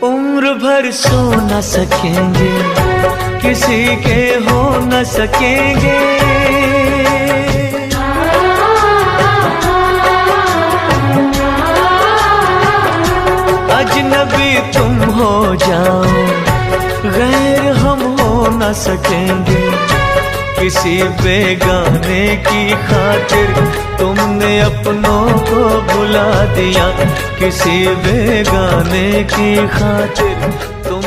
उम्र भर सो न सकेंगे, किसी के हो न सकेंगे। अजनबी तुम हो जाओ, गैर हम हो न सकेंगे। किसी बेगाने की खातिर तुमने अपनों को भुला दिया, किसी बेगाने की खातिर तुम